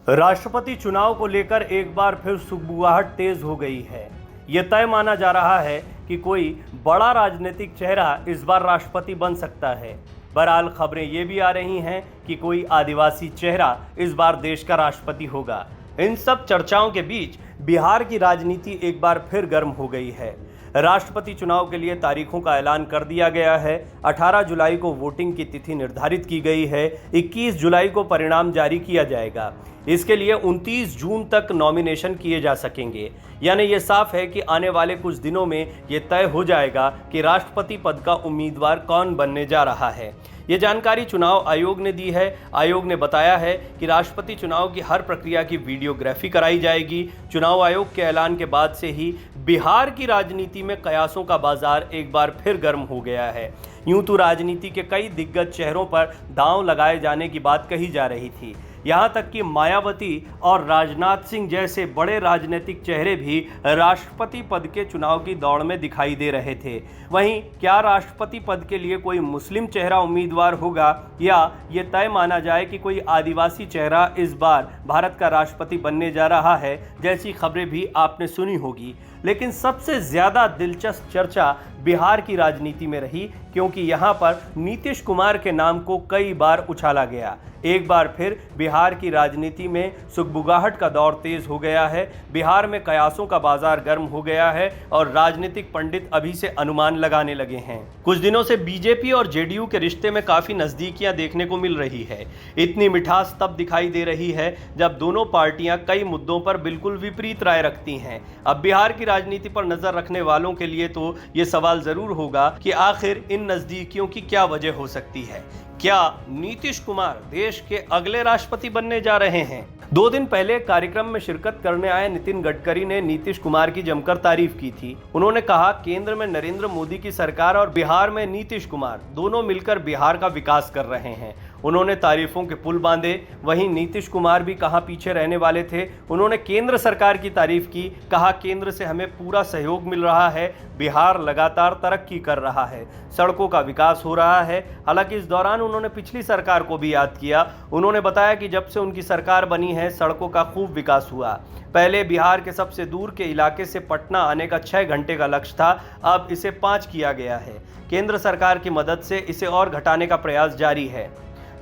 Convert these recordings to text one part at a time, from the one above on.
राष्ट्रपति चुनाव को लेकर एक बार फिर सुगबुगाहट तेज हो गई है। ये तय माना जा रहा है कि कोई बड़ा राजनीतिक चेहरा इस बार राष्ट्रपति बन सकता है। बहरहाल खबरें ये भी आ रही हैं कि कोई आदिवासी चेहरा इस बार देश का राष्ट्रपति होगा। इन सब चर्चाओं के बीच बिहार की राजनीति एक बार फिर गर्म हो गई है। राष्ट्रपति चुनाव के लिए तारीखों का ऐलान कर दिया गया है। 18 जुलाई को वोटिंग की तिथि निर्धारित की गई है। 21 जुलाई को परिणाम जारी किया जाएगा। इसके लिए 29 जून तक नॉमिनेशन किए जा सकेंगे। यानी ये साफ है कि आने वाले कुछ दिनों में ये तय हो जाएगा कि राष्ट्रपति पद का उम्मीदवार कौन बनने जा रहा है। ये जानकारी चुनाव आयोग ने दी है। आयोग ने बताया है कि राष्ट्रपति चुनाव की हर प्रक्रिया की वीडियोग्राफी कराई जाएगी। चुनाव आयोग के ऐलान के बाद से ही बिहार की राजनीति में कयासों का बाजार एक बार फिर गर्म हो गया है। यूं तो राजनीति के कई दिग्गज चेहरों पर दांव लगाए जाने की बात कही जा रही थी। यहाँ तक कि मायावती और राजनाथ सिंह जैसे बड़े राजनीतिक चेहरे भी राष्ट्रपति पद के चुनाव की दौड़ में दिखाई दे रहे थे। वहीं क्या राष्ट्रपति पद के लिए कोई मुस्लिम चेहरा उम्मीदवार होगा या ये तय माना जाए कि कोई आदिवासी चेहरा इस बार भारत का राष्ट्रपति बनने जा रहा है, जैसी खबरें भी आपने सुनी होगी। लेकिन सबसे ज़्यादा दिलचस्प चर्चा बिहार की राजनीति में रही, क्योंकि यहाँ पर नीतीश कुमार के नाम को कई बार उछाला गया। एक बार फिर बिहार की राजनीति में सुगबुगाहट का दौर तेज हो गया है। बिहार में कयासों का बाजार गर्म हो गया है और राजनीतिक पंडित अभी से अनुमान लगाने लगे हैं। कुछ दिनों से बीजेपी और जेडीयू के रिश्ते में काफी नजदीकियां देखने को मिल रही है। इतनी मिठास तब दिखाई दे रही है जब दोनों पार्टियां कई मुद्दों पर बिल्कुल विपरीत राय रखती हैं। अब बिहार की राजनीति पर नजर रखने वालों के लिए तो ये सवाल जरूर होगा कि आखिर इन नजदीकियों की क्या वजह हो सकती है। क्या नीतीश कुमार देश के अगले राष्ट्रपति बनने जा रहे हैं? 2 दिन पहले कार्यक्रम में शिरकत करने आए नितिन गडकरी ने नीतीश कुमार की जमकर तारीफ की थी। उन्होंने कहा, केंद्र में नरेंद्र मोदी की सरकार और बिहार में नीतीश कुमार दोनों मिलकर बिहार का विकास कर रहे हैं। उन्होंने तारीफों के पुल बांधे। वहीं नीतीश कुमार भी कहां पीछे रहने वाले थे। उन्होंने केंद्र सरकार की तारीफ की, कहा केंद्र से हमें पूरा सहयोग मिल रहा है, बिहार लगातार तरक्की कर रहा है, सड़कों का विकास हो रहा है। हालांकि इस दौरान उन्होंने पिछली सरकार को भी याद किया। उन्होंने बताया कि जब से उनकी सरकार बनी है सड़कों का खूब विकास हुआ। पहले बिहार के सबसे दूर के इलाके से पटना आने का 6 घंटे का लक्ष्य था, अब इसे 5 किया गया है। केंद्र सरकार की मदद से इसे और घटाने का प्रयास जारी है।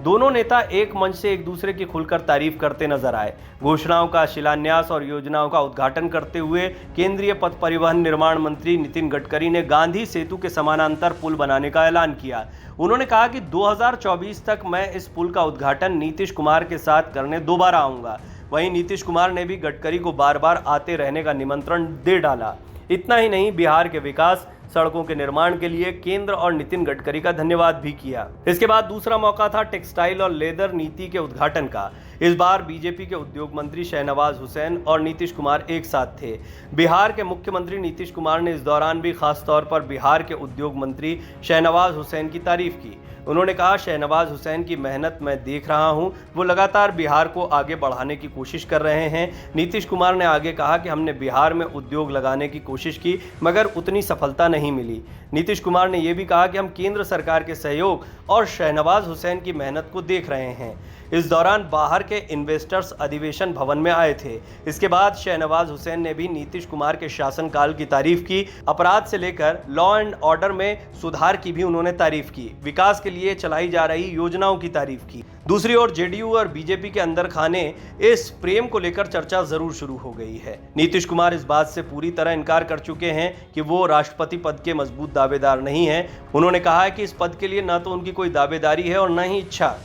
दोनों नेता एक मंच से एक दूसरे की खुलकर तारीफ करते नजर आए। घोषणाओं का शिलान्यास और योजनाओं का उद्घाटन करते हुए केंद्रीय पथ परिवहन निर्माण मंत्री नितिन गडकरी ने गांधी सेतु के समानांतर पुल बनाने का ऐलान किया। उन्होंने कहा कि 2024 तक मैं इस पुल का उद्घाटन नीतीश कुमार के साथ करने दोबारा आऊंगा। वहीं नीतीश कुमार ने भी गडकरी को बार बार आते रहने का निमंत्रण दे डाला। इतना ही नहीं, बिहार के विकास, सड़कों के निर्माण के लिए केंद्र और नितिन गडकरी का धन्यवाद भी किया। इसके बाद दूसरा मौका था टेक्सटाइल और लेदर नीति के उद्घाटन का। इस बार बीजेपी के उद्योग मंत्री शहनवाज हुसैन और नीतीश कुमार एक साथ थे। बिहार के मुख्यमंत्री नीतीश कुमार ने इस दौरान भी खास तौर पर बिहार के उद्योग मंत्री शहनवाज हुसैन की तारीफ की। उन्होंने कहा, शहनवाज हुसैन की मेहनत मैं देख रहा हूं, वो लगातार बिहार को आगे बढ़ाने की कोशिश कर रहे हैं। नीतीश कुमार ने आगे कहा कि हमने बिहार में उद्योग लगाने की कोशिश की, मगर उतनी सफलता नहीं मिली। नीतीश कुमार ने यह भी कहा कि हम केंद्र सरकार के सहयोग और शहनवाज हुसैन की मेहनत को देख रहे हैं। इस दौरान बाहर के इन्वेस्टर्स अधिवेशन भवन में आए थे। इसके बाद शहनवाज हुसैन ने भी नीतीश कुमार के शासनकाल की तारीफ की। अपराध से लेकर लॉ एंड ऑर्डर में सुधार की भी उन्होंने तारीफ की। विकास के लिए चलाई जा रही योजनाओं की तारीफ की। दूसरी ओर जेडीयू और बीजेपी के अंदर खाने इस प्रेम को लेकर चर्चा जरूर शुरू हो गई है। नीतीश कुमार इस बात से पूरी तरह इनकार कर चुके हैं कि वो राष्ट्रपति पद के मजबूत दावेदार नहीं हैं। उन्होंने कहा है कि इस पद के लिए न तो उनकी कोई दावेदारी है और न ही इच्छा।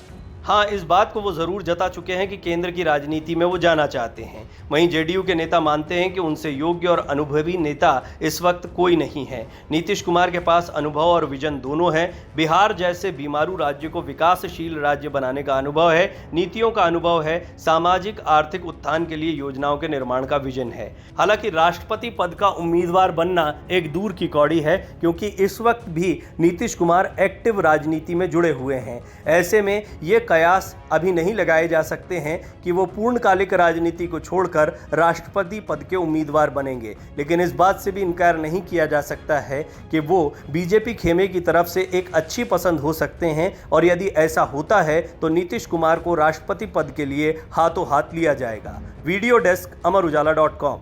हाँ, इस बात को वो ज़रूर जता चुके हैं कि केंद्र की राजनीति में वो जाना चाहते हैं। वहीं जेडीयू के नेता मानते हैं कि उनसे योग्य और अनुभवी नेता इस वक्त कोई नहीं है। नीतीश कुमार के पास अनुभव और विजन दोनों है। बिहार जैसे बीमारू राज्य को विकासशील राज्य बनाने का अनुभव है, नीतियों का अनुभव है, सामाजिक आर्थिक उत्थान के लिए योजनाओं के निर्माण का विजन है। हालांकि राष्ट्रपति पद का उम्मीदवार बनना एक दूर की कौड़ी है, क्योंकि इस वक्त भी नीतीश कुमार एक्टिव राजनीति में जुड़े हुए हैं। ऐसे में ये कयास अभी नहीं लगाए जा सकते हैं कि वो पूर्णकालिक राजनीति को छोड़कर राष्ट्रपति पद के उम्मीदवार बनेंगे, लेकिन इस बात से भी इनकार नहीं किया जा सकता है कि वो बीजेपी खेमे की तरफ से एक अच्छी पसंद हो सकते हैं, और यदि ऐसा होता है तो नीतीश कुमार को राष्ट्रपति पद के लिए हाथों हाथ लिया जाएगा। Video desk अमरउजाला.com।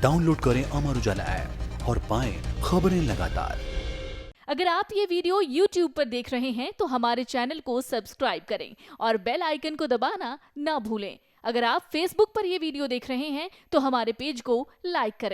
डाउनलोड करें अमर उजाला ऐप और पाएं खबरें लगातार। अगर आप ये वीडियो YouTube पर देख रहे हैं तो हमारे चैनल को सब्सक्राइब करें और बेल आइकन को दबाना ना भूलें। अगर आप Facebook पर ये वीडियो देख रहे हैं तो हमारे पेज को लाइक करें।